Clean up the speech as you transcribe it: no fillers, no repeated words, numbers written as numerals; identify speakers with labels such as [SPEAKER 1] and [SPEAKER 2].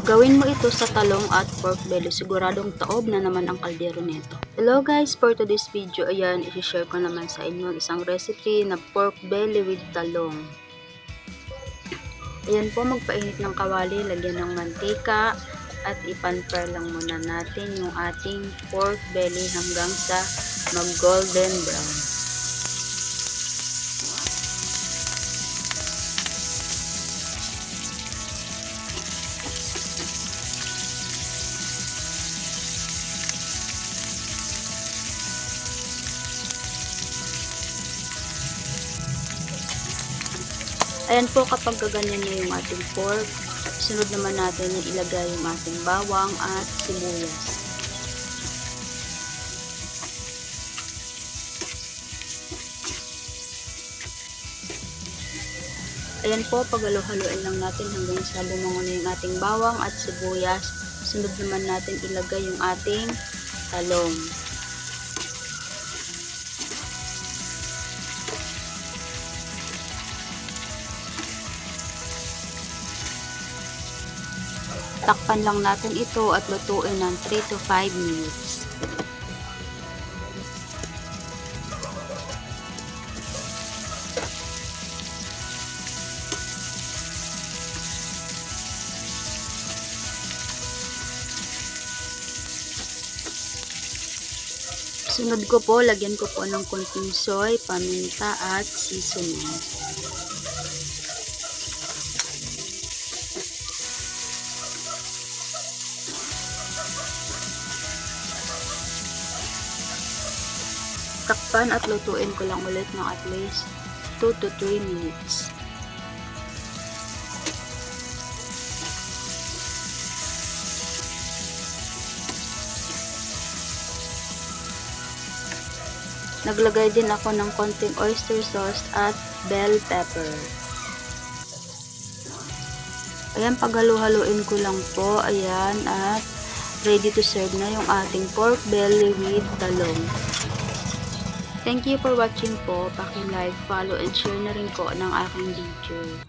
[SPEAKER 1] Gawin mo ito sa talong at pork belly. Siguradong taob na naman ang kaldero nito. Hello guys, for today's video, ayan, i-share ko naman sa inyo isang recipe na pork belly with talong. Ayan po, magpainit ng kawali, lagyan ng mantika, at ipan-fry lang muna natin yung ating pork belly hanggang sa mag-golden brown. Ayan po, kapag gaganyan na yung ating pork, sunod naman natin yung ilagay yung ating bawang at sibuyas. Ayan po, pagalo-haloin lang natin hanggang sa bumango na yung ating bawang at sibuyas. Sunod naman natin ilagay yung ating talong. Takpan lang natin ito at lutuin ng 3 to 5 minutes. Sunod ko po, lagyan ko po ng konting soy, paminta at seasoning. Takpan at lutuin ko lang ulit ng at least 2 to 3 minutes. Naglagay din ako ng konting oyster sauce at bell pepper. Ayan, paghalo-haloin ko lang po. Ayan, at ready to serve na yung ating pork belly with talong. Thank you for watching po. Paki-like, follow, and share na rin po ng aking video.